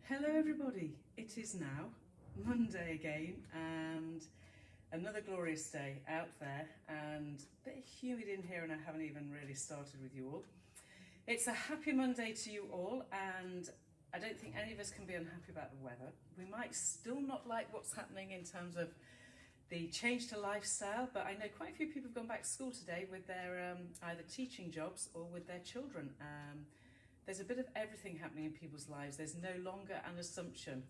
Hello everybody, it is now Monday again and another glorious day out there and a bit humid in here, and I haven't even really started with you all. It's a happy Monday to you all, and I don't think any of us can be unhappy about the weather. We might still not like what's happening in terms of the change to lifestyle, but I know quite a few people have gone back to school today with their either teaching jobs or with their children. There's a bit of everything happening in people's lives. There's no longer an assumption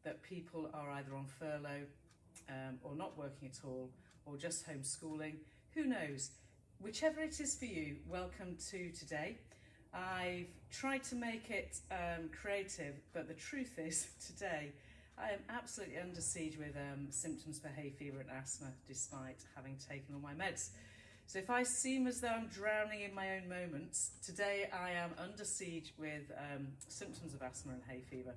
that people are either on furlough or not working at all or just homeschooling. Who knows? Whichever it is for you, welcome to today. I've tried to make it creative, but the truth is today I am absolutely under siege with symptoms for hay fever and asthma despite having taken all my meds. So if I seem as though I'm drowning in my own moments, today I am under siege with symptoms of asthma and hay fever.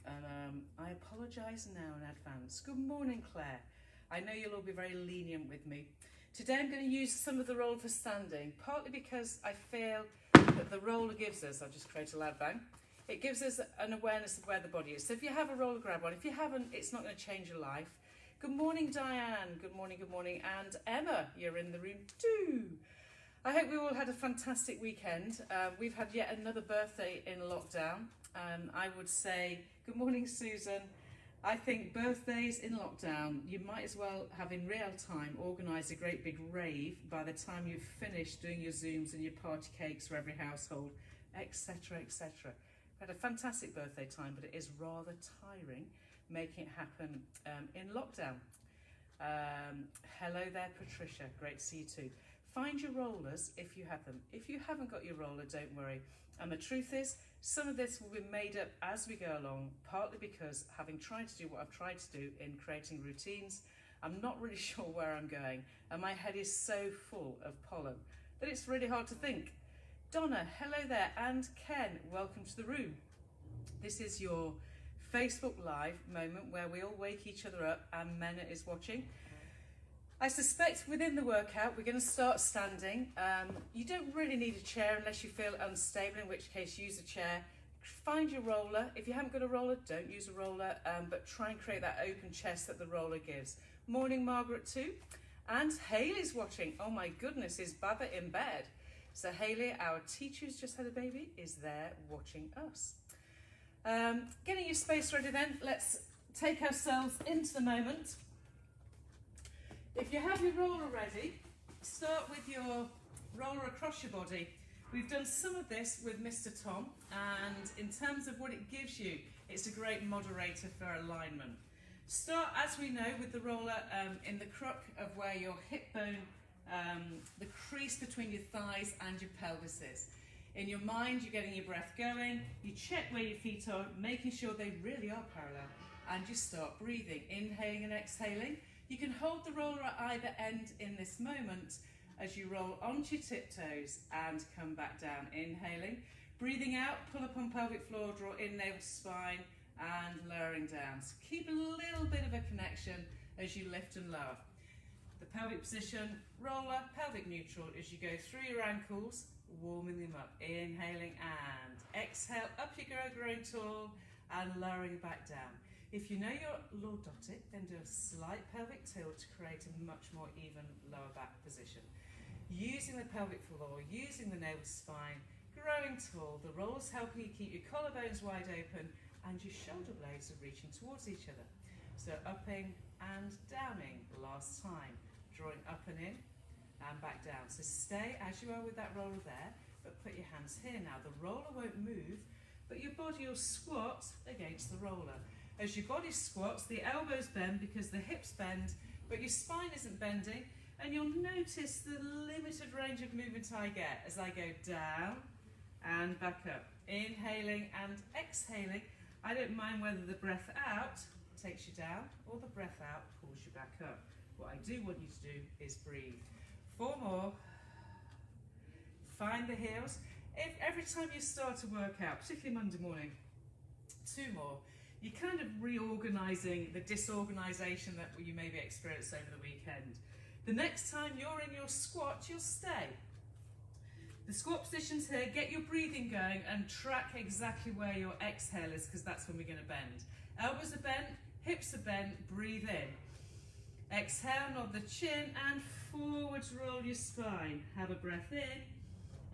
And I apologise now in advance. Good morning, Claire. I know you'll all be very lenient with me. Today I'm going to use some of the roller for standing, partly because I feel that the roller gives us, I'll just create a loud bang, it gives us an awareness of where the body is. So if you have a roller, grab one. If you haven't, it's not going to change your life. Good morning, Diane. Good morning, good morning. And Emma, you're in the room too. I hope we all had a fantastic weekend. We've had yet another birthday in lockdown. I would say, good morning, Susan. I think birthdays in lockdown, you might as well have in real time organised a great big rave by the time you've finished doing your Zooms and your party cakes for every household, etc., etc. Had a fantastic birthday time, but it is rather tiring making it happen in lockdown. Hello there, Patricia. Great to see you too. Find your rollers if you have them. If you haven't got your roller, don't worry. And the truth is, some of this will be made up as we go along, partly because having tried to do what I've tried to do in creating routines, I'm not really sure where I'm going, and my head is so full of pollen that it's really hard to think. Donna, hello there, and Ken, welcome to the room. This is your Facebook Live moment where we all wake each other up and Mena is watching. I suspect within the workout we're going to start standing. You don't really need a chair unless you feel unstable, in which case use a chair. Find your roller. If you haven't got a roller, don't use a roller, but try and create that open chest that the roller gives. Morning, Margaret too. And Hayley's watching. Oh my goodness, is Baba in bed? So Hayley, our teacher who's just had a baby, is there watching us. Getting your space ready then, let's take ourselves into the moment. If you have your roller ready, start with your roller across your body. We've done some of this with Mr. Tom, and in terms of what it gives you, it's a great moderator for alignment. Start, as we know, with the roller in the crook of where your hip bone, the crease between your thighs and your pelvis is. In your mind, you're getting your breath going, you check where your feet are, making sure they really are parallel, and you start breathing, inhaling and exhaling. You can hold the roller at either end in this moment as you roll onto your tiptoes and come back down, inhaling. Breathing out, pull up on pelvic floor, draw in navel to spine, and lowering down. So keep a little bit of a connection as you lift and lower. The pelvic position, roller, pelvic neutral as you go through your ankles, warming them up, inhaling and exhale, up you go, growing tall and lowering back down. If you know you're lordotic, then do a slight pelvic tilt to create a much more even lower back position. Using the pelvic floor, using the navel spine, growing tall, the rolls helping you keep your collarbones wide open and your shoulder blades are reaching towards each other. So upping and downing, last time, drawing up and in and back down. So stay as you are with that roller there, but put your hands here now. The roller won't move, but your body will squat against the roller. As your body squats, the elbows bend because the hips bend, but your spine isn't bending, and you'll notice the limited range of movement I get as I go down and back up. Inhaling and exhaling. I don't mind whether the breath out takes you down or the breath out pulls you back up. What I do want you to do is breathe. 4 more. Find the heels. If every time you start to work out, particularly Monday morning, 2 more. You're kind of reorganising the disorganisation that you maybe experienced over the weekend. The next time you're in your squat, you'll stay. The squat position's here. Get your breathing going and track exactly where your exhale is, because that's when we're going to bend. Elbows are bent, hips are bent, breathe in. Exhale, nod the chin and forwards roll your spine. Have a breath in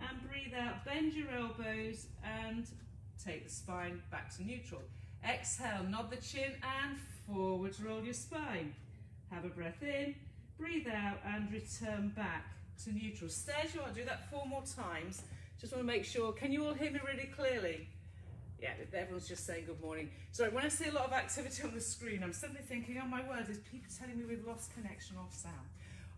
and breathe out, bend your elbows and take the spine back to neutral. Exhale, nod the chin and forwards roll your spine. Have a breath in, breathe out and return back to neutral. Stay as you are, do that 4 more times. Just want to make sure, can you all hear me really clearly? Yeah, everyone's just saying good morning. Sorry, when I see a lot of activity on the screen, I'm suddenly thinking, oh my word, is people telling me we've lost connection or sound?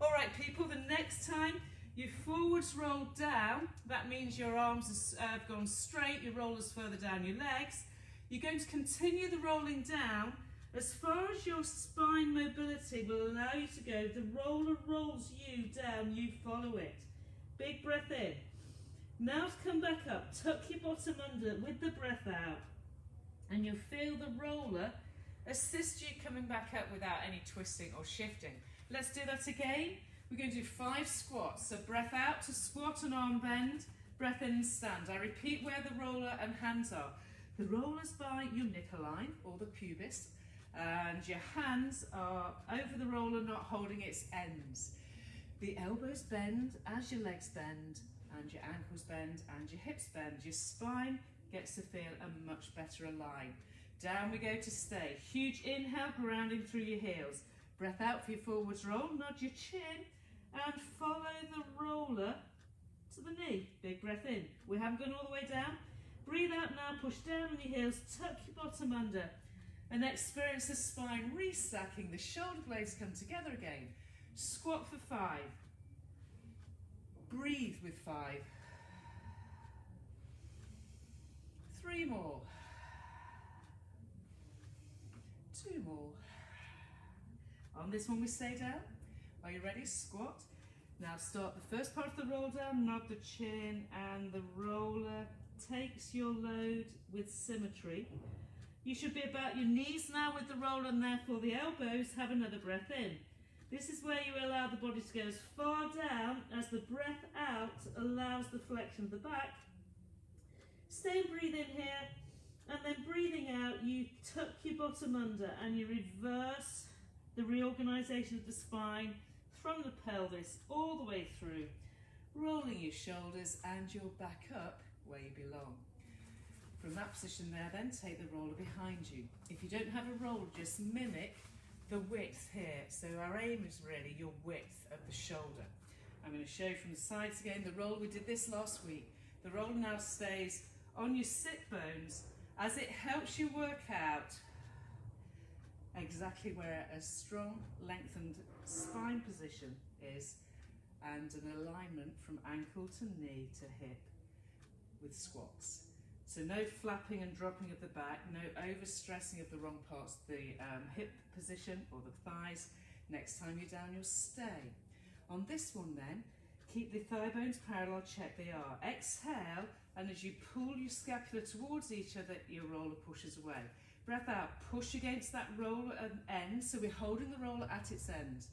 All right, people, the next time you forwards roll down, that means your arms have gone straight, your rollers further down your legs. You're going to continue the rolling down as far as your spine mobility will allow you to go. The roller rolls you down, you follow it. Big breath in. Now to come back up, tuck your bottom under with the breath out, and you'll feel the roller assist you coming back up without any twisting or shifting. Let's do that again. We're going to do 5 squats. So breath out to squat and arm bend, breath in and stand. I repeat where the roller and hands are. The roller's by your nipple line or the pubis, and your hands are over the roller, not holding its ends. The elbows bend as your legs bend, and your ankles bend and your hips bend. Your spine gets to feel a much better aligned. Down we go to stay. Huge inhale, grounding through your heels. Breath out for your forwards roll, nod your chin and follow the roller to the knee. Big breath in. We haven't gone all the way down. Breathe out now, push down on your heels, tuck your bottom under and experience the spine restacking. The shoulder blades come together again. Squat for 5. Breathe with 5. 3 more. 2 more. On this one we stay down. Are you ready? Squat. Now start the first part of the roll down, nod the chin and the roller takes your load with symmetry. You should be about your knees now with the roller, and therefore the elbows. Have another breath in. This is where you allow the body to go as far down as the breath out allows the flexion of the back. Stay and breathe in here, and then breathing out, you tuck your bottom under and you reverse the reorganization of the spine from the pelvis all the way through, rolling your shoulders and your back up where you belong. From that position there, then take the roller behind you. If you don't have a roller, just mimic the width here. So our aim is really your width of the shoulder. I'm going to show you from the sides again. The roll, we did this last week. The roll now stays on your sit bones as it helps you work out exactly where a strong, lengthened spine position is and an alignment from ankle to knee to hip with squats. So no flapping and dropping of the back, no overstressing of the wrong parts, the hip position or the thighs. Next time you're down, you'll stay. On this one then, keep the thigh bones parallel, check they are. Exhale, and as you pull your scapula towards each other, your roller pushes away. Breath out, push against that roller end, so we're holding the roller at its end.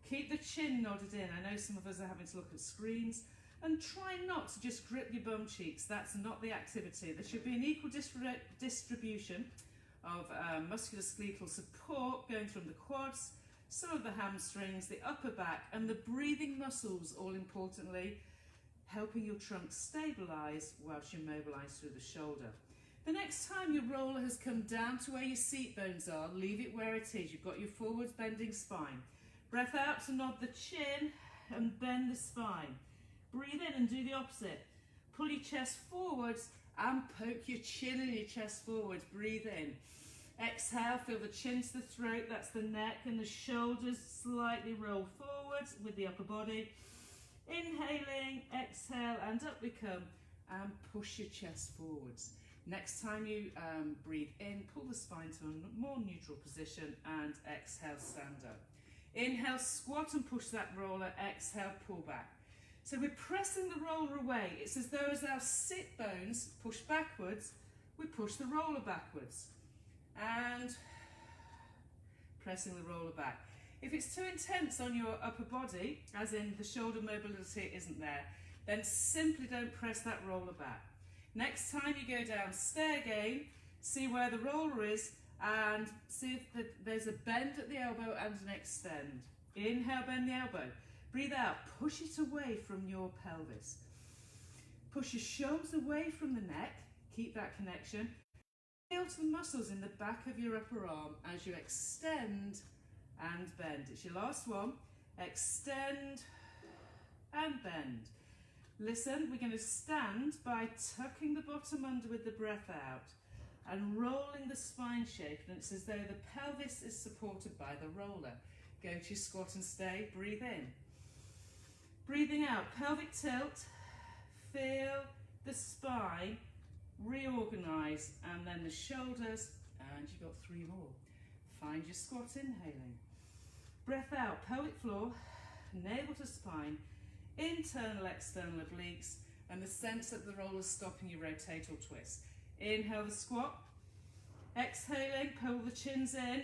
Keep the chin nodded in. I know some of us are having to look at screens. And try not to just grip your bum cheeks. That's not the activity. There should be an equal distribution of musculoskeletal support going from the quads, some of the hamstrings, the upper back, and the breathing muscles, all importantly, helping your trunk stabilise whilst you mobilise through the shoulder. The next time your roller has come down to where your seat bones are, leave it where it is. You've got your forwards bending spine. Breath out to nod the chin and bend the spine. Breathe in and do the opposite. Pull your chest forwards and poke your chin and your chest forwards. Breathe in. Exhale, feel the chin to the throat, that's the neck, and the shoulders slightly roll forwards with the upper body. Inhaling, exhale, and up we come, and push your chest forwards. Next time you breathe in, pull the spine to a more neutral position, and exhale, stand up. Inhale, squat and push that roller. Exhale, pull back. So we're pressing the roller away. It's as though as our sit bones push backwards, we push the roller backwards. And pressing the roller back. If it's too intense on your upper body, as in the shoulder mobility isn't there, then simply don't press that roller back. Next time you go down, stay again, see where the roller is, and see if there's a bend at the elbow and an extend. Inhale, bend the elbow. Breathe out, push it away from your pelvis. Push your shoulders away from the neck, keep that connection. Feel to the muscles in the back of your upper arm as you extend and bend. It's your last one. Extend and bend. Listen, we're going to stand by tucking the bottom under with the breath out and rolling the spine shape, and it's as though the pelvis is supported by the roller. Go to your squat and stay. Breathe in. Breathing out, pelvic tilt. Feel the spine reorganise, and then the shoulders, and you've got 3 more. Find your squat, inhaling. Breath out, pelvic floor, navel to spine, internal, external obliques, and the sense that the roller's stopping your rotate or twist. Inhale the squat, exhaling, pull the chins in.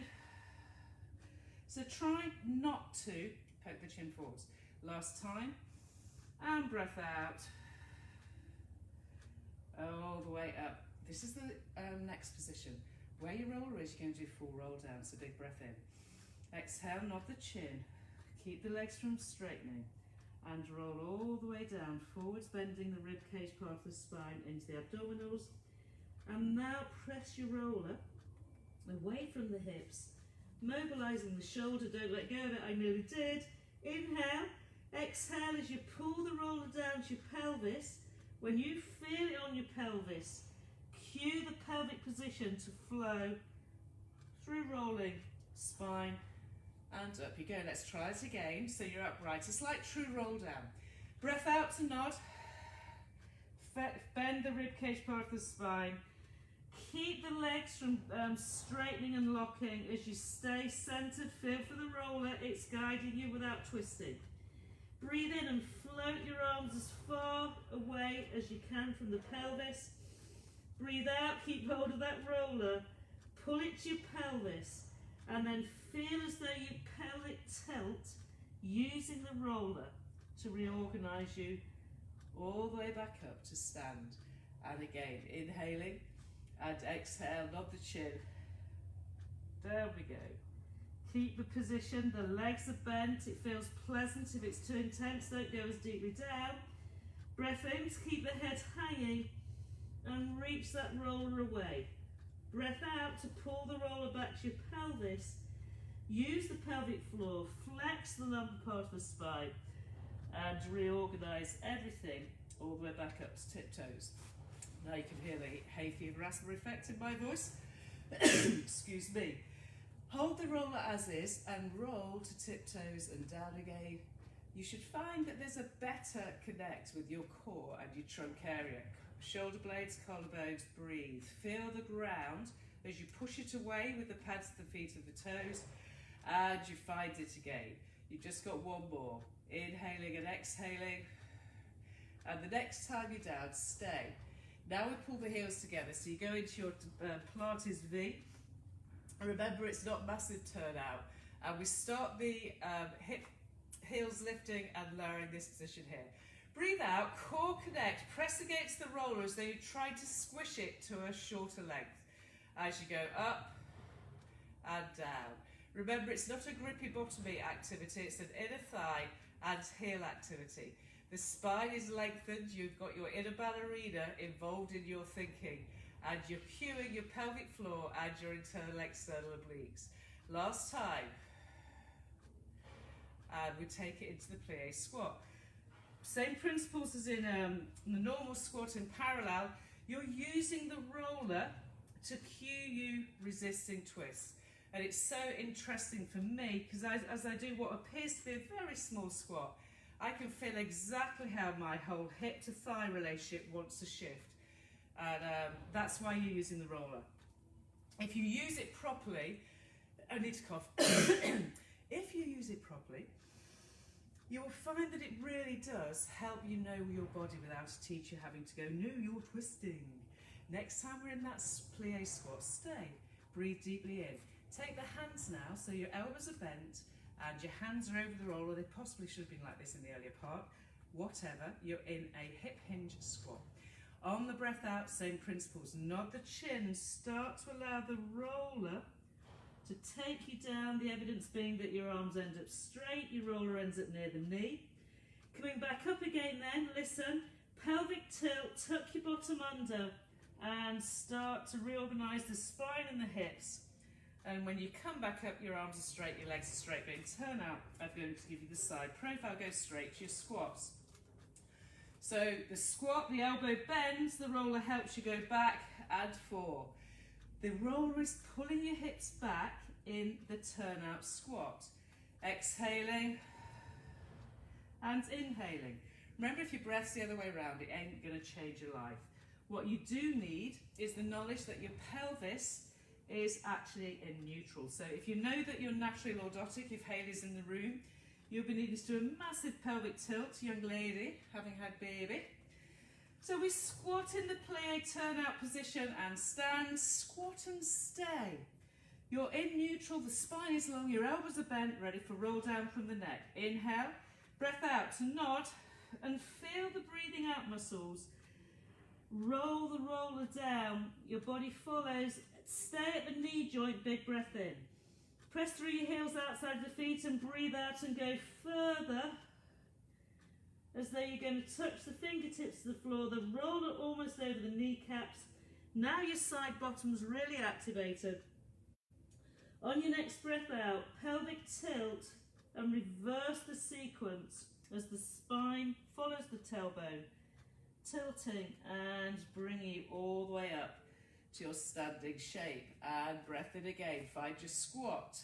So try not to poke the chin forwards. Last time, and breath out, all the way up. This is the next position. Where your roller is, you're going to do full roll down, so big breath in. Exhale, nod the chin, keep the legs from straightening, and roll all the way down, forwards bending the rib cage part of the spine into the abdominals. And now press your roller away from the hips, mobilising the shoulder, don't let go of it, I nearly did. Inhale, exhale as you pull the roller down to your pelvis. When you feel it on your pelvis, cue the pelvic position to flow through rolling spine and up you go. Let's try it again. So you're upright. It's like true roll down. Breath out to nod. Bend the rib cage part of the spine. Keep the legs from straightening and locking as you stay centered. Feel for the roller. It's guiding you without twisting. Breathe in and float your arms as far away as you can from the pelvis. Breathe out, keep hold of that roller. Pull it to your pelvis, and then feel as though you pelvic tilt using the roller to reorganise you all the way back up to stand. And again, inhaling and exhale, nod the chin. There we go. Keep the position, the legs are bent, it feels pleasant. If it's too intense, don't go as deeply down. Breath in to keep the head hanging and reach that roller away. Breath out to pull the roller back to your pelvis. Use the pelvic floor, flex the lumbar part of the spine, and reorganise everything all the way back up to tiptoes. Now you can hear the hay fever asthma effect in my voice. Excuse me. Hold the roller as is and roll to tiptoes and down again. You should find that there's a better connect with your core and your trunk area. Shoulder blades, collarbones, breathe. Feel the ground as you push it away with the pads of the feet of the toes, and you find it again. You've just got 1 more. Inhaling and exhaling. And the next time you're down, stay. Now we pull the heels together. So you go into your Pilates V. Remember, it's not massive turnout. And we start the heels lifting and lowering this position here. Breathe out, core connect, press against the roller as though you're trying to squish it to a shorter length. As you go up and down. Remember, it's not a grippy bottomy activity, it's an inner thigh and heel activity. The spine is lengthened, you've got your inner ballerina involved in your thinking, and you're cueing your pelvic floor and your internal external obliques. Last time. And we take it into the plie squat. Same principles as in the normal squat in parallel. You're using the roller to cue you resisting twists. And it's so interesting for me because as I do what appears to be a very small squat, I can feel exactly how my whole hip to thigh relationship wants to shift. And that's why you're using the roller. If you use it properly, I need to cough. If you use it properly, you will find that it really does help you know your body without a teacher having to go, no, you're twisting. Next time we're in that plie squat, stay. Breathe deeply in. Take the hands now, so your elbows are bent and your hands are over the roller. They possibly should have been like this in the earlier part. whatever, you're in a hip hinge squat. On the breath out, same principles. Nod the chin, start to allow the roller to take you down, the evidence being that your arms end up straight, your roller ends up near the knee. Coming back up again then, listen, pelvic tilt, tuck your bottom under and start to reorganise the spine and the hips. And when you come back up, your arms are straight, your legs are straight. Going turn out, I'm going to give you the side profile, go straight to your squats. So the squat, the elbow bends, the roller helps you go back and forth. The roller is pulling your hips back in the turnout squat. Exhaling and inhaling. Remember, if your breath's the other way around, it ain't going to change your life. What you do need is the knowledge that your pelvis is actually in neutral. So if you know that you're naturally lordotic, if Hayley's in the room, you'll be needing to do a massive pelvic tilt, young lady, having had baby. So we squat in the plie turnout position and stand, squat and stay. You're in neutral, the spine is long, your elbows are bent, ready for roll down from the neck. Inhale, breath out to nod and feel the breathing out muscles. Roll the roller down, your body follows, stay at the knee joint, big breath in. Press through your heels outside the feet and breathe out and go further as though you're going to touch the fingertips to the floor, the roller almost over the kneecaps. Now your side bottom's really activated. On your next breath out, pelvic tilt and reverse the sequence as the spine follows the tailbone, tilting and bringing you all the way up to your standing shape. And breath in again, find your squat.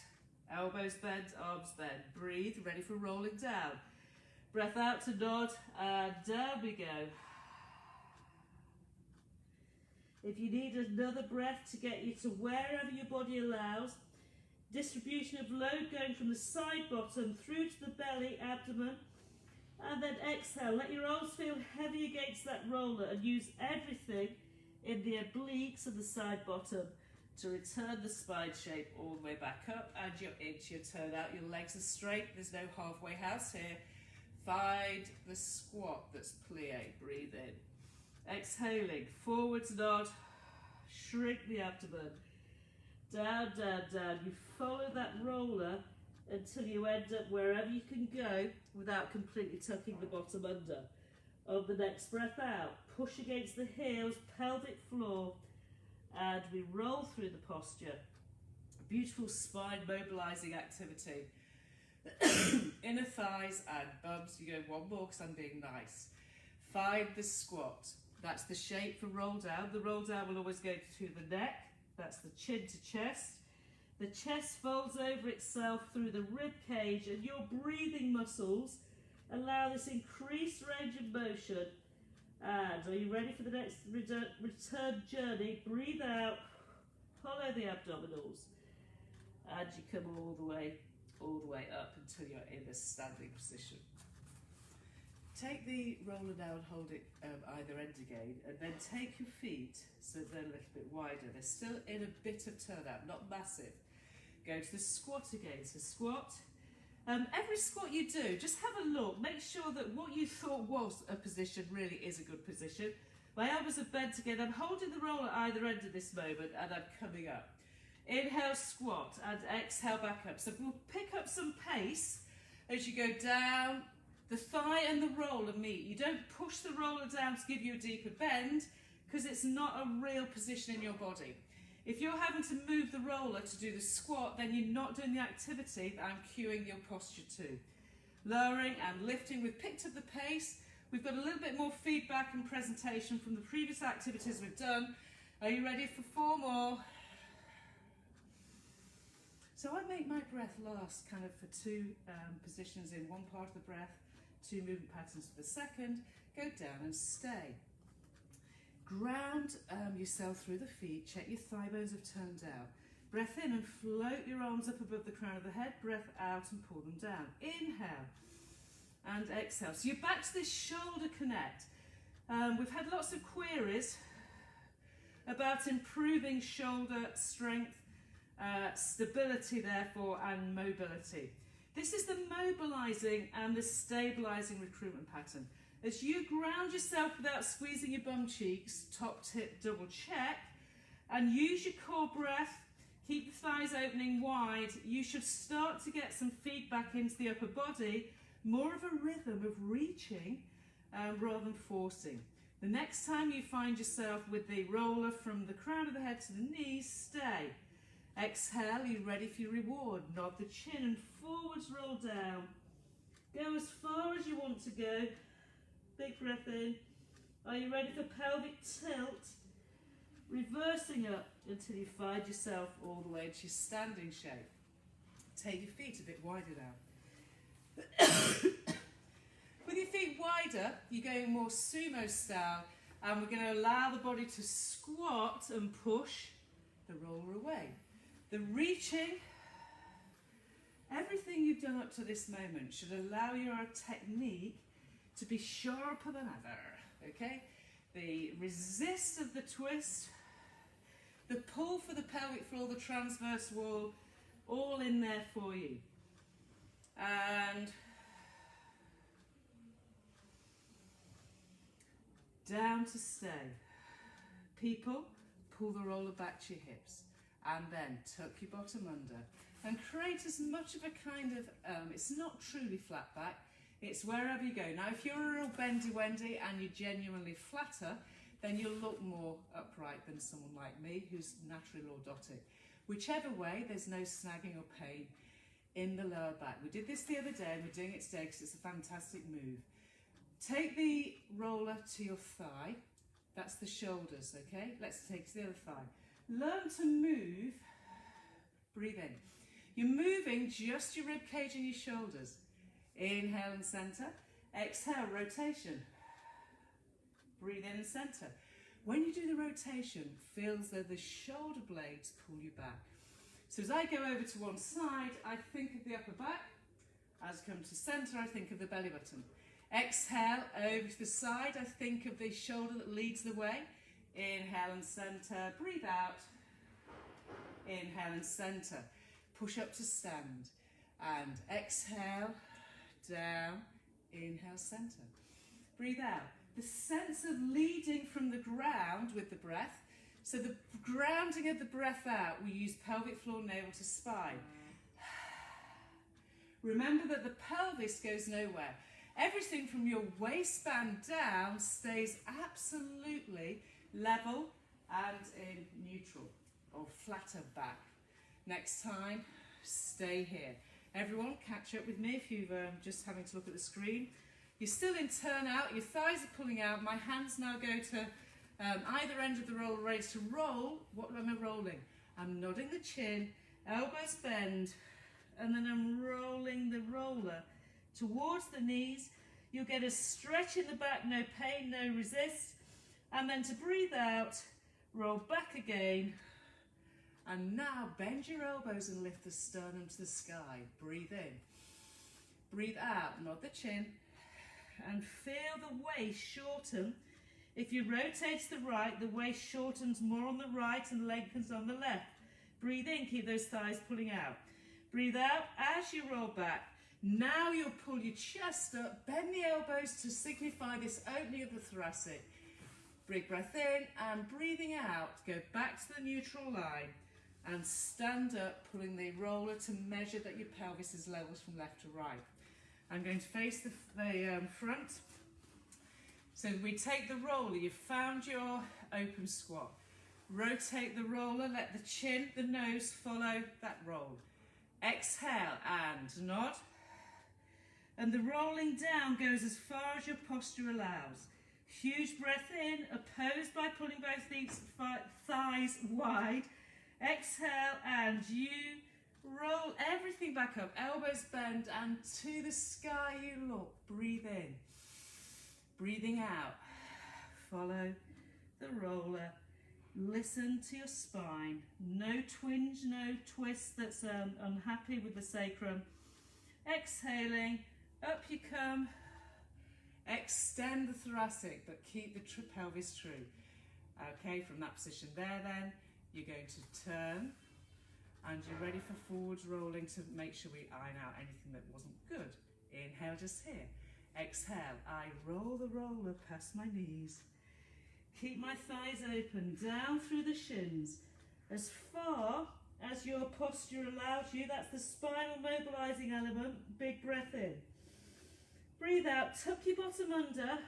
Elbows bent, arms bent. Breathe, ready for rolling down. Breath out to nod, and down we go. If you need another breath to get you to wherever your body allows, distribution of load going from the side bottom through to the belly, abdomen, and then exhale. Let your arms feel heavy against that roller and use everything in the obliques of the side bottom to return the spine shape all the way back up, and you're into your turn out. Your legs are straight, there's no halfway house here. Find the squat that's plie, breathe in. Exhaling, forwards nod, shrink the abdomen. Down, down, down. You follow that roller until you end up wherever you can go without completely tucking the bottom under. On the next breath out, push against the heels, pelvic floor, and we roll through the posture. Beautiful spine mobilizing activity. Inner thighs and bums. You go one more because I'm being nice. Find the squat. That's the shape for roll down. The roll down will always go to the neck. That's the chin to chest. The chest folds over itself through the rib cage, and your breathing muscles allow this increased range of motion. And are you ready for the next return journey? Breathe out, hollow the abdominals, and you come all the way up until you're in a standing position. Take the roller now and hold it either end again, and then take your feet so they're a little bit wider. They're still in a bit of turnout, not massive. Go to the squat again. So squat. Every squat you do, just have a look. Make sure that what you thought was a position really is a good position. My elbows are bent again. I'm holding the roller at either end at this moment, and I'm coming up. Inhale, squat, and exhale back up. So we'll pick up some pace as you go down. The thigh and the roller meet. You don't push the roller down to give you a deeper bend because it's not a real position in your body. If you're having to move the roller to do the squat, then you're not doing the activity that I'm cueing your posture to. Lowering and lifting. We've picked up the pace. We've got a little bit more feedback and presentation from the previous activities we've done. Are you ready for 4 more? So I make my breath last kind of for 2 positions in one part of the breath, 2 movement patterns for the second. Go down and stay. Ground yourself through the feet. Check your thigh bones have turned out. Breath in and float your arms up above the crown of the head. Breath out and pull them down. Inhale and exhale. So you're back to this shoulder connect. We've had lots of queries about improving shoulder strength, stability therefore, and mobility. This is the mobilizing and the stabilizing recruitment pattern. As you ground yourself without squeezing your bum cheeks, top tip double check, and use your core breath, keep the thighs opening wide, you should start to get some feedback into the upper body, more of a rhythm of reaching rather than forcing. The next time you find yourself with the roller from the crown of the head to the knees, stay. Exhale, you're ready for your reward. Nod the chin and forwards roll down. Go as far as you want to go. Big breath in. Are you ready for pelvic tilt? Reversing up until you find yourself all the way into your standing shape. Take your feet a bit wider now. With your feet wider, you're going more sumo style, and we're going to allow the body to squat and push the roller away. The reaching, everything you've done up to this moment should allow your technique to be sharper than ever, okay? The resist of the twist, the pull for the pelvic floor, the transverse wall, all in there for you. And down to stay. People, pull the roller back to your hips and then tuck your bottom under and create as much of a kind of, it's not truly flat back, it's wherever you go. Now if you're a real bendy wendy and you're genuinely flatter, then you'll look more upright than someone like me who's naturally lordotic. Whichever way, there's no snagging or pain in the lower back. We did this the other day and we're doing it today because it's a fantastic move. Take the roller to your thigh, that's the shoulders, okay? Let's take it to the other thigh. Learn to move, breathe in. You're moving just your rib cage and your shoulders. Inhale and center, exhale, rotation. Breathe in and center. When you do the rotation, feel as though the shoulder blades pull you back. So as I go over to one side, I think of the upper back. As I come to center, I think of the belly button. Exhale, over to the side, I think of the shoulder that leads the way. Inhale and center, breathe out. Inhale and center. Push up to stand. And exhale, down, inhale, center. Breathe out. The sense of leading from the ground with the breath. So the grounding of the breath out, we use pelvic floor, navel to spine. Remember that the pelvis goes nowhere. Everything from your waistband down stays absolutely level and in neutral or flatter back. Next time, stay here. Everyone, catch up with me if you've just having to look at the screen. You're still in turn out, your thighs are pulling out. My hands now go to either end of the roll, ready to roll. What am I rolling? I'm nodding the chin, elbows bend, and then I'm rolling the roller towards the knees. You'll get a stretch in the back, no pain, no resist. And then to breathe out, roll back again. And now bend your elbows and lift the sternum to the sky. Breathe in. Breathe out, nod the chin. And feel the waist shorten. If you rotate to the right, the waist shortens more on the right and lengthens on the left. Breathe in, keep those thighs pulling out. Breathe out as you roll back. Now you'll pull your chest up, bend the elbows to signify this opening of the thoracic. Big breath in and breathing out, go back to the neutral line and stand up, pulling the roller to measure that your pelvis is levels from left to right. I'm going to face the front. So we take the roller, you've found your open squat. Rotate the roller, let the chin, the nose follow that roll. Exhale and nod. And the rolling down goes as far as your posture allows. Huge breath in, opposed by pulling both thighs wide. Exhale and you roll everything back up, elbows bend and to the sky you look. Breathe in, breathing out. Follow the roller. Listen to your spine. No twinge, no twist that's unhappy with the sacrum. Exhaling, up you come. Extend the thoracic, but keep the pelvis true. Okay, from that position there then, you're going to turn And you're ready for forwards rolling to make sure we iron out anything that wasn't good. Inhale just here. Exhale, I roll the roller past my knees. Keep my thighs open, down through the shins. As far as your posture allows you, that's the spinal mobilizing element. Big breath in. Breathe out, tuck your bottom under,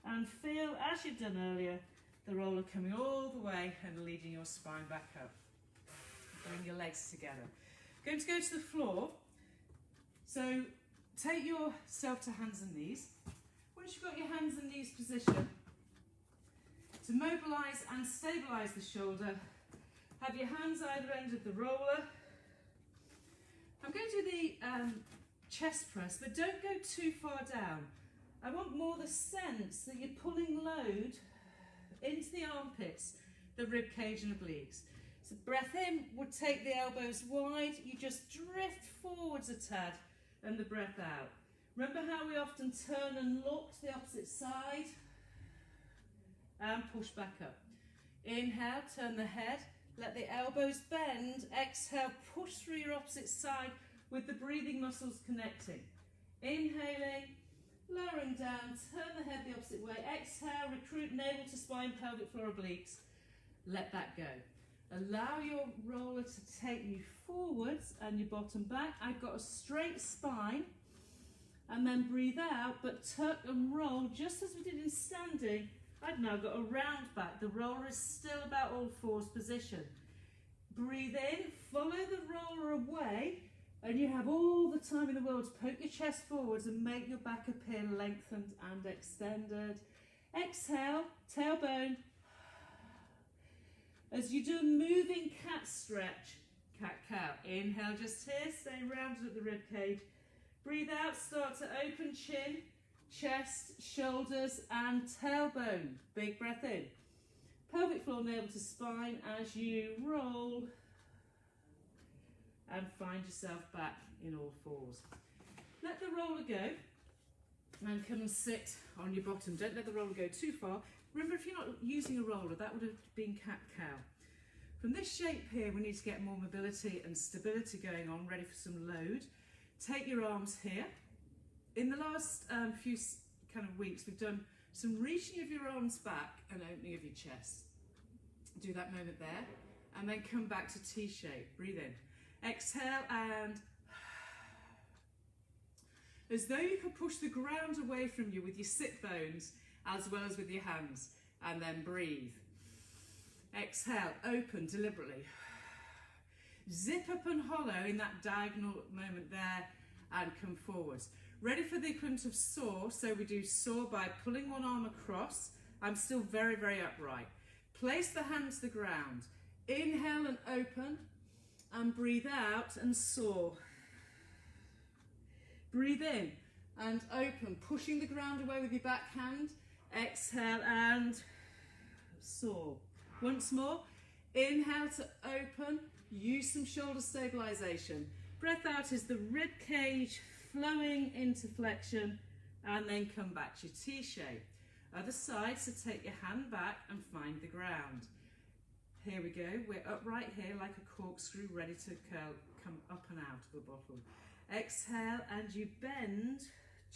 and feel, as you've done earlier, the roller coming all the way and leading your spine back up. Bring your legs together. Going to go to the floor. So take yourself to hands and knees. Once you've got your hands and knees positioned, to mobilise and stabilise the shoulder, have your hands either end of the roller. I'm going to do the chest press, but don't go too far down. I want more the sense that you're pulling load into the armpits, the rib cage and obliques. So breath in would take the elbows wide, you just drift forwards a tad, and the breath out. Remember how we often turn and look to the opposite side? And push back up. Inhale, turn the head, let the elbows bend. Exhale, push through your opposite side with the breathing muscles connecting. Inhaling, lowering down, turn the head the opposite way. Exhale, recruit navel to spine, pelvic floor, obliques. Let that go. Allow your roller to take you forwards and your bottom back. I've got a straight spine. And then breathe out, but tuck and roll just as we did in standing. I've now got a round back. The roller is still about all fours position. Breathe in, follow the roller away, and you have all the time in the world to poke your chest forwards and make your back appear lengthened and extended. Exhale, tailbone. As you do a moving cat stretch, cat-cow. Inhale just here, stay rounded at the rib cage. Breathe out, start to open chin, chest, shoulders and tailbone. Big breath in. Pelvic floor, navel to spine as you roll and find yourself back in all fours. Let the roller go and come and sit on your bottom. Don't let the roller go too far. Remember, if you're not using a roller, that would have been cat-cow. From this shape here, we need to get more mobility and stability going on, ready for some load. Take your arms here. In the last few kind of weeks, we've done some reaching of your arms back and opening of your chest. Do that moment there, and then come back to T-shape. Breathe in. Exhale, and as though you could push the ground away from you with your sit bones, as well as with your hands, and then breathe. Exhale, open deliberately. Zip up and hollow in that diagonal moment there and come forwards. Ready for the equivalent of saw, so we do saw by pulling one arm across. I'm still very, very upright. Place the hand to the ground. Inhale and open, and breathe out and saw. Breathe in and open, pushing the ground away with your back hand. Exhale and saw. Once more, inhale to open. Use some shoulder stabilization. Breath out is the rib cage flowing into flexion, and then come back to your T-shape. Other side, so take your hand back and find the ground. Here we go. We're upright here like a corkscrew, ready to curl, come up and out of the bottle. Exhale, and you bend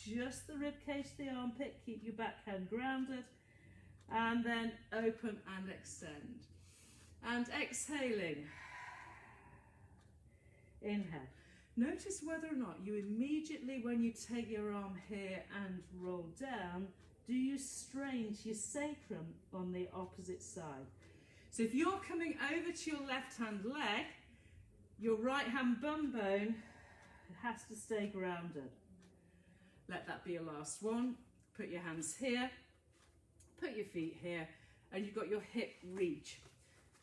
just the rib cage to the armpit. Keep your back hand grounded, and then open and extend. And exhaling. Inhale. Notice whether or not you immediately, when you take your arm here and roll down, do you strain to your sacrum on the opposite side. So if you're coming over to your left hand leg, your right hand bum bone has to stay grounded. Let that be your last one. Put your hands here, put your feet here, and you've got your hip reach.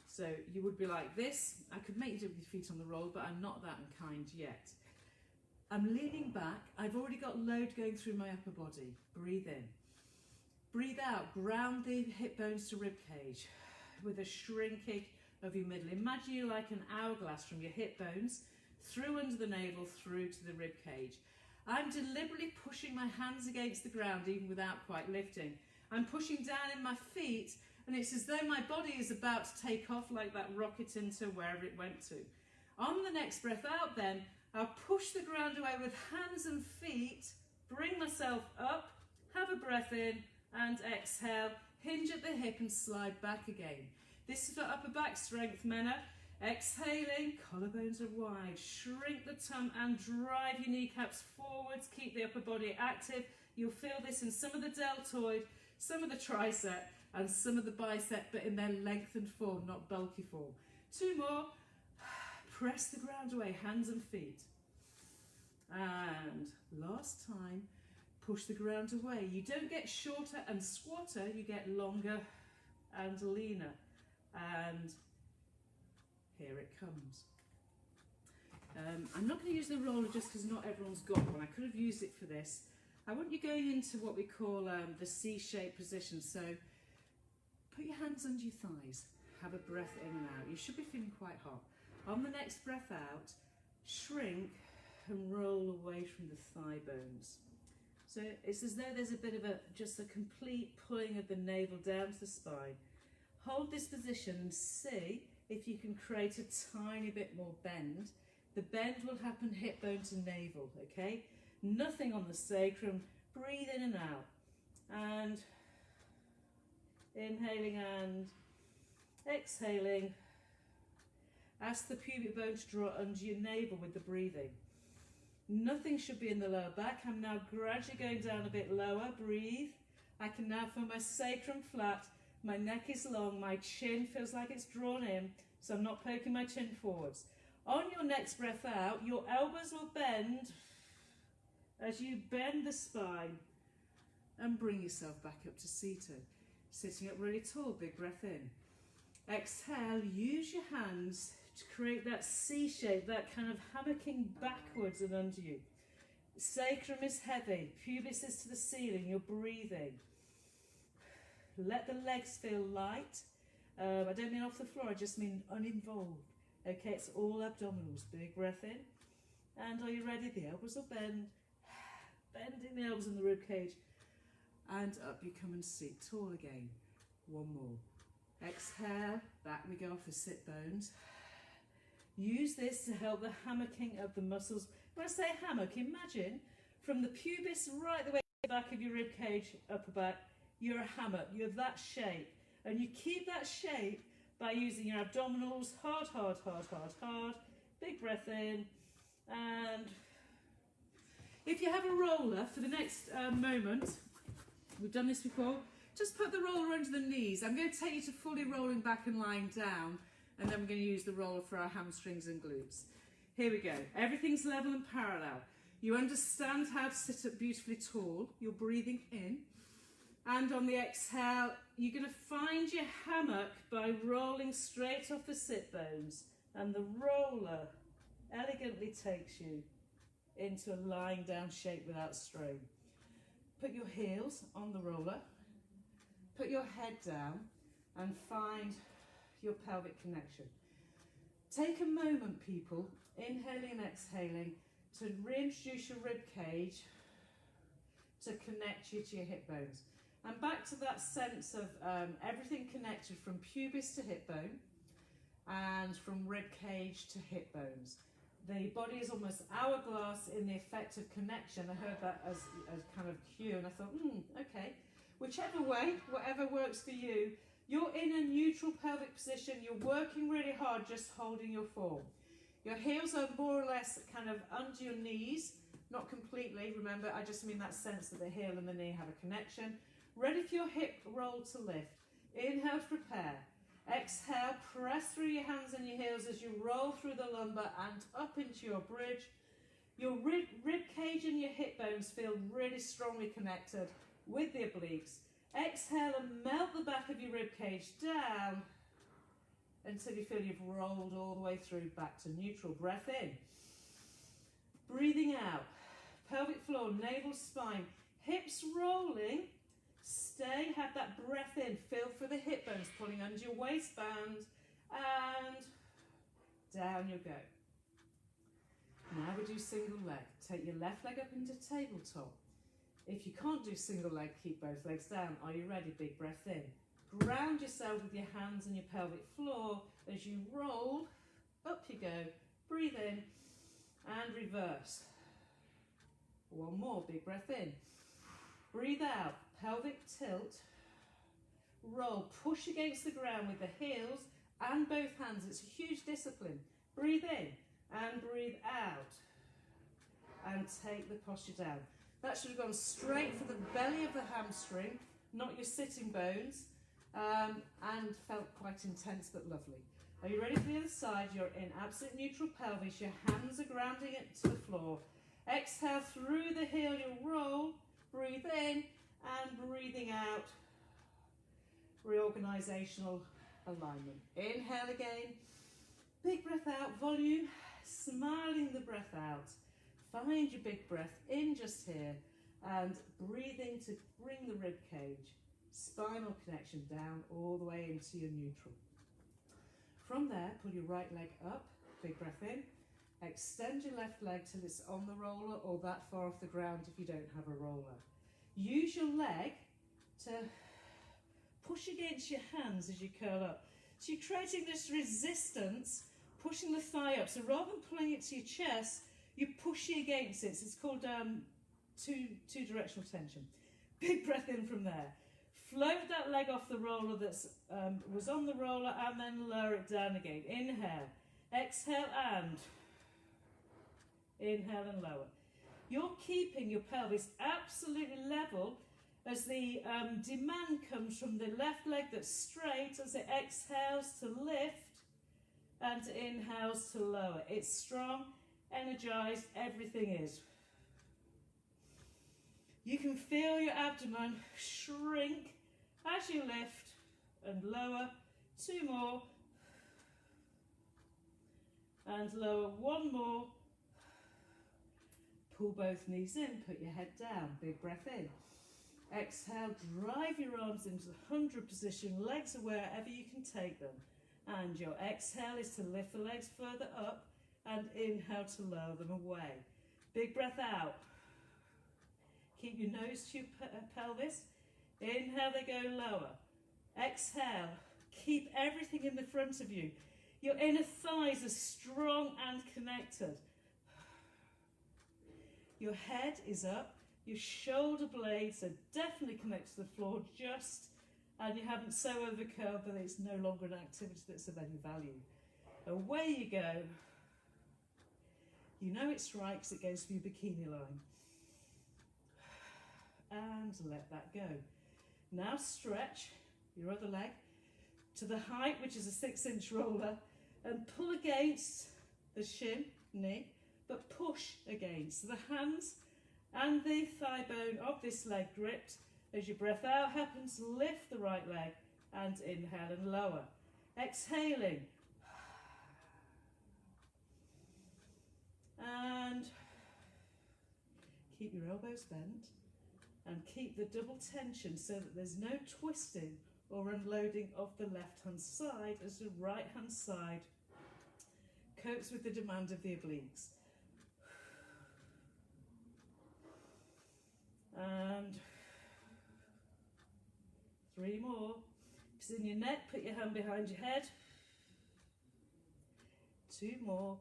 So you would be like this. I could make you do it with your feet on the roll, but I'm not that unkind yet. I'm leaning back. I've already got load going through my upper body. Breathe in. Breathe out. Ground the hip bones to rib cage with a shrinking of your middle. Imagine you like an hourglass from your hip bones through under the navel, through to the rib cage. I'm deliberately pushing my hands against the ground, even without quite lifting. I'm pushing down in my feet And it's as though my body is about to take off like that rocket into wherever it went to. On the next breath out then, I'll push the ground away with hands and feet, bring myself up, have a breath in and exhale, hinge at the hip and slide back again. This is for upper back strength, men up. Exhaling, collarbones are wide, shrink the tongue and drive your kneecaps forwards, keep the upper body active. You'll feel this in some of the deltoid, some of the tricep and some of the bicep, but in their lengthened form, not bulky form. 2 more. Press the ground away, hands and feet. And last time, push the ground away. You don't get shorter and squatter, you get longer and leaner. And here it comes. I'm not going to use the roller just because not everyone's got one. I could have used it for this. I want you going into what we call the C-shaped position. So put your hands under your thighs, have a breath in and out. You should be feeling quite hot. On the next breath out, shrink and roll away from the thigh bones. So it's as though there's a bit of just a complete pulling of the navel down to the spine. Hold this position and see if you can create a tiny bit more bend. The bend will happen hip bone to navel, okay? Nothing on the sacrum. Breathe in and out. And inhaling and exhaling. Ask the pubic bone to draw under your navel with the breathing. Nothing should be in the lower back. I'm now gradually going down a bit lower. Breathe. I can now feel my sacrum flat. My neck is long. My chin feels like it's drawn in, so I'm not poking my chin forwards. On your next breath out, your elbows will bend as you bend the spine and bring yourself back up to seated. Sitting up really tall, big breath in. Exhale, use your hands to create that C shape, that kind of hammocking backwards and under you. Sacrum is heavy, pubis is to the ceiling, you're breathing. Let the legs feel light. I don't mean off the floor, I just mean uninvolved. Okay, it's all abdominals. Big breath in. And are you ready? The elbows will bend. Bending the elbows and the rib cage. And up you come and sit tall again. 1 more. Exhale, back we go off the sit bones. Use this to help the hammocking of the muscles. When I say hammock, imagine from the pubis right the way to the back of your rib cage, upper back, you're a hammock, you're that shape. And you keep that shape by using your abdominals, hard, hard, hard, hard, hard. Big breath in. And if you have a roller for the next moment, we've done this before, just put the roller under the knees. I'm going to take you to fully rolling back and lying down, and then we're going to use the roller for our hamstrings and glutes. Here we go. Everything's level and parallel. You understand how to sit up beautifully tall. You're breathing in. And on the exhale, you're going to find your hammock by rolling straight off the sit bones. And the roller elegantly takes you into a lying down shape without strain. Put your heels on the roller. Put your head down and find your pelvic connection. Take a moment, people, inhaling and exhaling, to reintroduce your rib cage to connect you to your hip bones. And back to that sense of everything connected from pubis to hip bone and from rib cage to hip bones. The body is almost hourglass in the effect of connection. I heard that as kind of cue and I thought, okay. Whichever way, whatever works for you, you're in a neutral pelvic position. You're working really hard just holding your form. Your heels are more or less kind of under your knees, not completely. Remember, I just mean that sense that the heel and the knee have a connection. Ready for your hip roll to lift. Inhale to prepare. Exhale, press through your hands and your heels as you roll through the lumbar and up into your bridge. Your rib cage and your hip bones feel really strongly connected with the obliques. Exhale and melt the back of your rib cage down until you feel you've rolled all the way through back to neutral. Breath in. Breathing out. Pelvic floor, navel, spine, hips rolling. Stay, have that breath in. Feel for the hip bones pulling under your waistband and down you go. Now we do single leg. Take your left leg up into tabletop. If you can't do single leg, keep both legs down. Are you ready? Big breath in. Ground yourself with your hands on your pelvic floor as you roll. Up you go. Breathe in and reverse. One more, big breath in. Breathe out, pelvic tilt. Roll, push against the ground with the heels and both hands. It's a huge discipline. Breathe in and breathe out. And take the posture down. That should have gone straight for the belly of the hamstring, not your sitting bones, and felt quite intense but lovely. Are you ready for the other side? You're in absolute neutral pelvis. Your hands are grounding it to the floor. Exhale through the heel, you'll roll. Breathe in and breathing out. Reorganizational alignment. Inhale again. Big breath out, volume. Smiling the breath out. Find your big breath in just here and breathing to bring the rib cage, spinal connection down all the way into your neutral. From there, pull your right leg up, big breath in. Extend your left leg till it's on the roller or that far off the ground if you don't have a roller. Use your leg to push against your hands as you curl up. So you're creating this resistance, pushing the thigh up. So rather than pulling it to your chest, you're pushing against it. So it's called two-directional tension. Big breath in from there. Float that leg off the roller that was on the roller and then lower it down again. Inhale, exhale and inhale and lower. You're keeping your pelvis absolutely level as the demand comes from the left leg that's straight as it exhales to lift and inhales to lower. It's strong, energized, everything is. You can feel your abdomen shrink as you lift and lower. Two more. And lower, one more. Pull both knees in, put your head down, big breath in. Exhale, drive your arms into the 100 position, legs are wherever you can take them. And your exhale is to lift the legs further up and inhale to lower them away. Big breath out. Keep your nose to your pelvis. Inhale, they go lower. Exhale, keep everything in the front of you. Your inner thighs are strong and connected. Your head is up. Your shoulder blades are definitely connected to the floor and you haven't so overcurled that it's no longer an activity that's of any value. Away you go. You know it's right because it goes for your bikini line. And let that go. Now stretch your other leg to the height, which is a 6-inch roller, and pull against the shin, knee, but push against. The hands and the thigh bone of this leg gripped. As your breath out happens, lift the right leg and inhale and lower. Exhaling. And keep your elbows bent and keep the double tension so that there's no twisting or unloading of the left hand side as the right hand side copes with the demand of the obliques. And 3 more. If it's in your neck, put your hand behind your head. 2 more.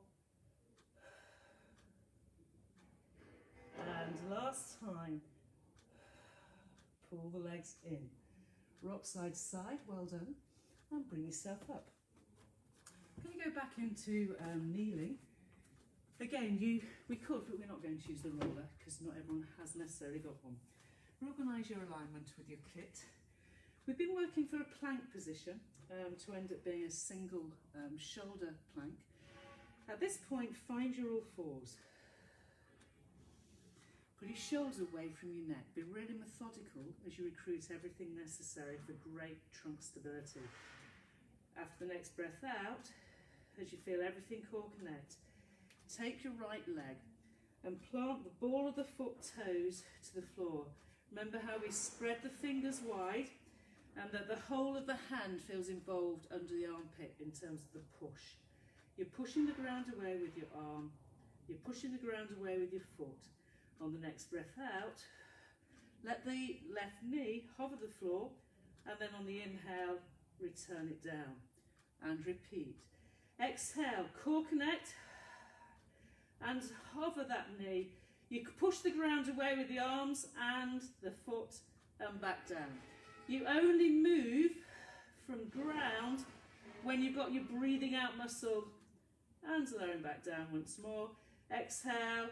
And last time. Pull the legs in. Rock side to side, well done. And bring yourself up. I'm going to go back into kneeling. Again, we could, but we're not going to use the roller because not everyone has necessarily got one. Organise your alignment with your kit. We've been working for a plank position to end up being a single shoulder plank. At this point, find your all fours. Put your shoulders away from your neck. Be really methodical as you recruit everything necessary for great trunk stability. After the next breath out, as you feel everything core connect, take your right leg and plant the ball of the foot toes to the floor. Remember how we spread the fingers wide and that the whole of the hand feels involved under the armpit in terms of the push. You're pushing the ground away with your arm. You're pushing the ground away with your foot. On the next breath out, let the left knee hover the floor, and then on the inhale, return it down and repeat. Exhale, core connect and hover that knee. You can push the ground away with the arms and the foot and back down. You only move from ground when you've got your breathing out muscle, and lowering back down once more. Exhale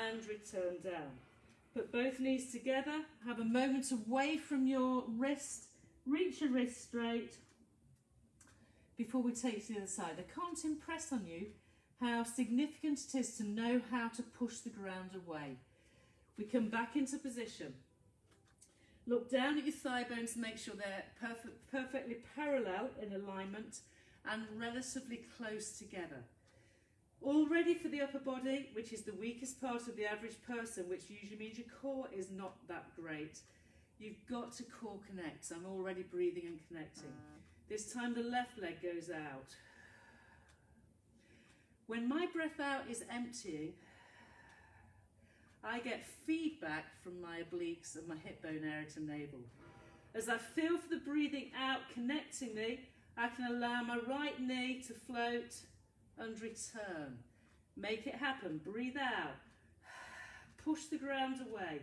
and return down. Put both knees together, have a moment away from your wrist, reach your wrist straight before we take to the other side. I can't impress on you how significant it is to know how to push the ground away. We come back into position. Look down at your thigh bones to make sure they're perfectly parallel in alignment and relatively close together. All ready for the upper body, which is the weakest part of the average person, which usually means your core is not that great. You've got to core connect. So I'm already breathing and connecting. This time the left leg goes out. When my breath out is emptying, I get feedback from my obliques and my hip bone area to navel. As I feel for the breathing out connecting me, I can allow my right knee to float and return. Make it happen. Breathe out. Push the ground away.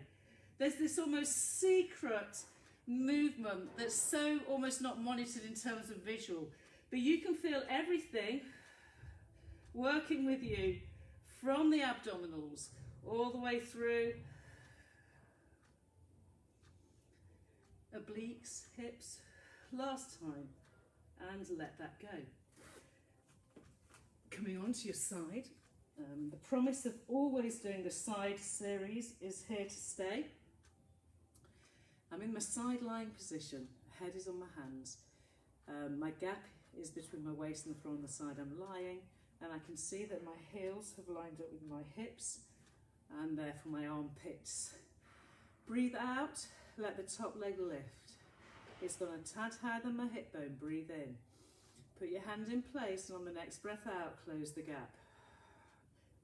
There's this almost secret movement that's so almost not monitored in terms of visual, but you can feel everything working with you from the abdominals all the way through obliques, hips. Last time, and let that go. Coming onto your side, the promise of always doing the side series is here to stay. I'm in my side lying position, head is on my hands. My gap is between my waist and the floor on the side I'm lying, and I can see that my heels have lined up with my hips and therefore my armpits. Breathe out, let the top leg lift. It's gone a tad higher than my hip bone, breathe in. Put your hand in place, and on the next breath out, close the gap.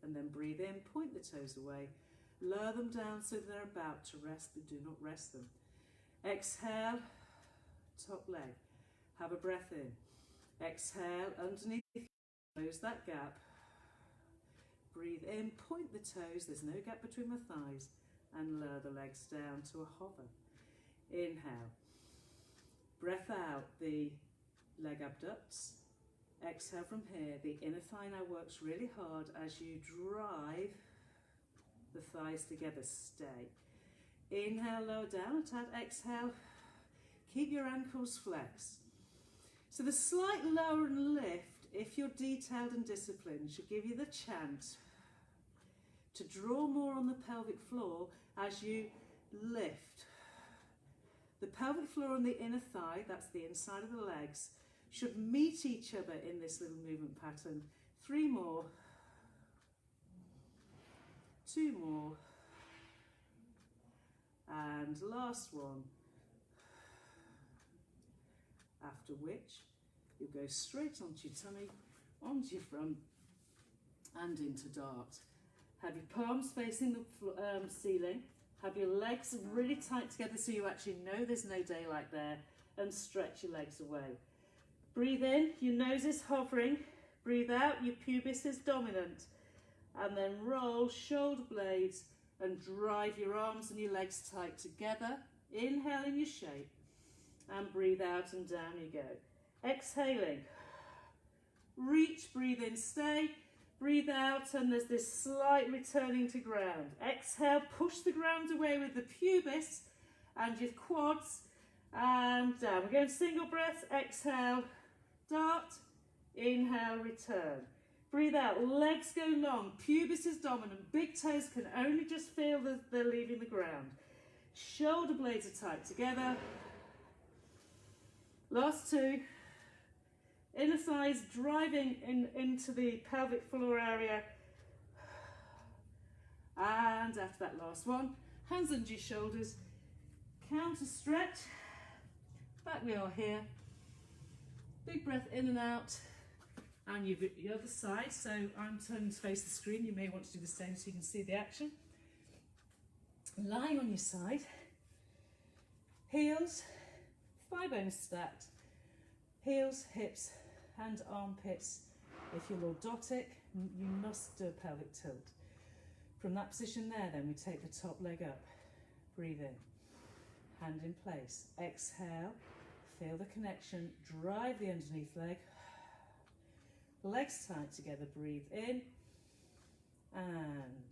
And then breathe in, point the toes away, lower them down so they're about to rest, but do not rest them. Exhale, top leg. Have a breath in. Exhale, underneath, close that gap. Breathe in, point the toes, there's no gap between my thighs, and lower the legs down to a hover. Inhale. Breath out, the leg abducts. Exhale from here. The inner thigh now works really hard as you drive the thighs together. Stay. Inhale, lower down a tad. Exhale. Keep your ankles flexed. So the slight lower and lift, if you're detailed and disciplined, should give you the chance to draw more on the pelvic floor as you lift. The pelvic floor and the inner thigh, that's the inside of the legs, should meet each other in this little movement pattern. 3 more. 2 more. And last one. After which, you'll go straight onto your tummy, onto your front, and into dart. Have your palms facing the ceiling. Have your legs really tight together so you actually know there's no daylight there, and stretch your legs away. Breathe in, your nose is hovering. Breathe out, your pubis is dominant. And then roll shoulder blades and drive your arms and your legs tight together. Inhale in your shape. And breathe out and down you go. Exhaling. Reach, breathe in, stay. Breathe out, and there's this slight returning to ground. Exhale, push the ground away with the pubis and your quads, and down. We're going single breath. Exhale, dart. Inhale, return. Breathe out, legs go long, pubis is dominant, big toes can only just feel that they're leaving the ground. Shoulder blades are tight together. Last 2. Inner thighs driving into the pelvic floor area. And after that last one, hands under your shoulders, counter stretch. Back we are here. Big breath in and out. And your other side, so I'm turning to face the screen. You may want to do the same so you can see the action. Lying on your side, heels, thigh bones stacked, heels, hips and armpits. If you're lordotic, you must do a pelvic tilt. From that position there, then we take the top leg up. Breathe in, hand in place. Exhale, feel the connection, drive the underneath leg. Legs tight together, breathe in and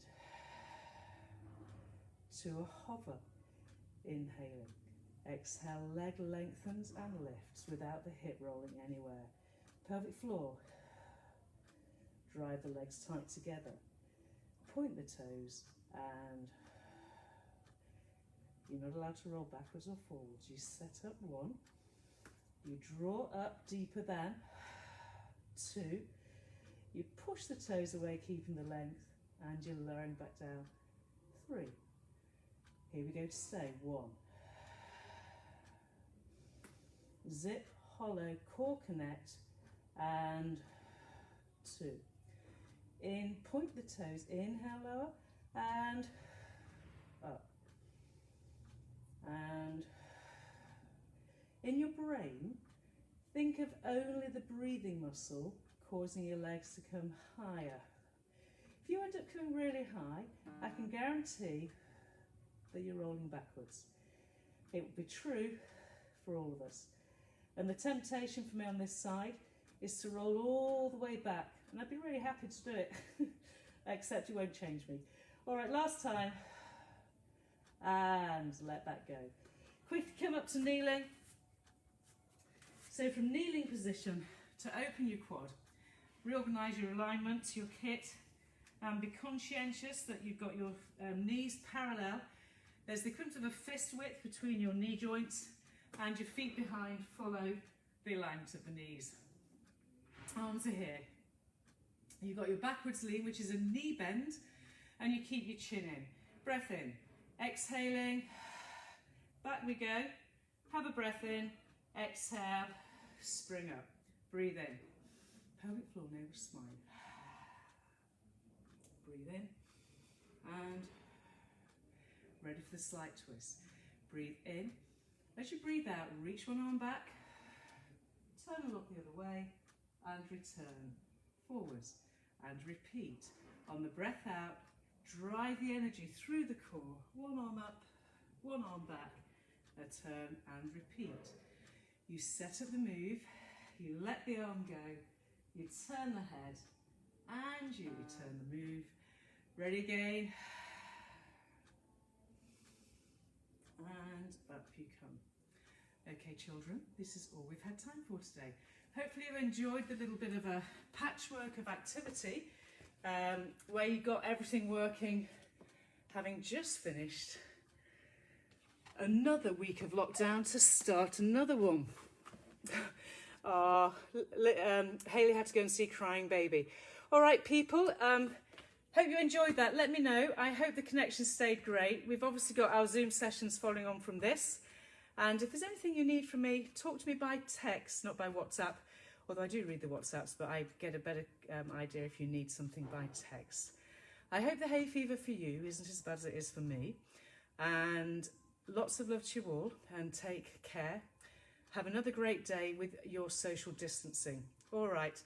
to a hover. Inhaling. Exhale, leg lengthens and lifts without the hip rolling anywhere. Pelvic floor. Drive the legs tight together. Point the toes and you're not allowed to roll backwards or forwards. You set up one. You draw up deeper than. Two. You push the toes away, keeping the length, and you're lowering back down. Three. Here we go to stay. One. Zip, hollow, core connect, and two. In, point the toes, inhale lower, and up. And in your brain, think of only the breathing muscle causing your legs to come higher. If you end up coming really high, I can guarantee that you're rolling backwards. It will be true for all of us. And the temptation for me on this side is to roll all the way back. And I'd be really happy to do it, except it won't change me. All right, last time. And let that go. Quickly come up to kneeling. So from kneeling position to open your quad, reorganise your alignment, your kit, and be conscientious that you've got your knees parallel. There's the equivalent of a fist width between your knee joints, and your feet behind follow the alignment of the knees. Arms are here. You've got your backwards lean, which is a knee bend, and you keep your chin in. Breath in. Exhaling. Back we go. Have a breath in. Exhale. Spring up. Breathe in. Pelvic floor, navel spine. Breathe in. And ready for the slight twist. Breathe in. As you breathe out, reach one arm back. Turn and look the other way. And return forwards. And repeat. On the breath out, drive the energy through the core. One arm up, one arm back. A turn and repeat. You set up the move, you let the arm go, you turn the head, and you return the move. Ready again. And up you come. Okay, children, this is all we've had time for today. Hopefully you've enjoyed the little bit of a patchwork of activity where you got everything working, having just finished another week of lockdown to start another one. Hayley had to go and see Crying Baby. All right, people, hope you enjoyed that. Let me know. I hope the connection stayed great. We've obviously got our Zoom sessions following on from this. And if there's anything you need from me, talk to me by text, not by WhatsApp. Although I do read the WhatsApps, but I get a better idea if you need something by text. I hope the hay fever for you isn't as bad as it is for me. And lots of love to you all, and take care. Have another great day with your social distancing. All right.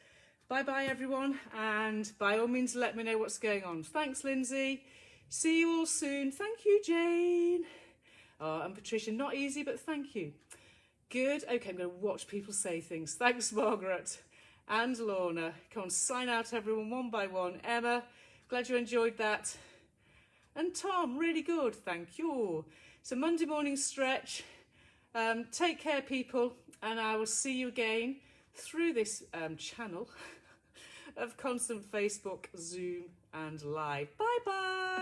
Bye-bye, everyone. And by all means, let me know what's going on. Thanks, Lindsay. See you all soon. Thank you, Jane. Oh, and Patricia, not easy, but thank you. Good. Okay, I'm going to watch people say things. Thanks, Margaret and Lorna. Come on, sign out, everyone, one by one. Emma, glad you enjoyed that. And Tom, really good. Thank you. So Monday morning stretch. Take care, people, and I will see you again through this channel of constant Facebook, Zoom, and live. Bye-bye.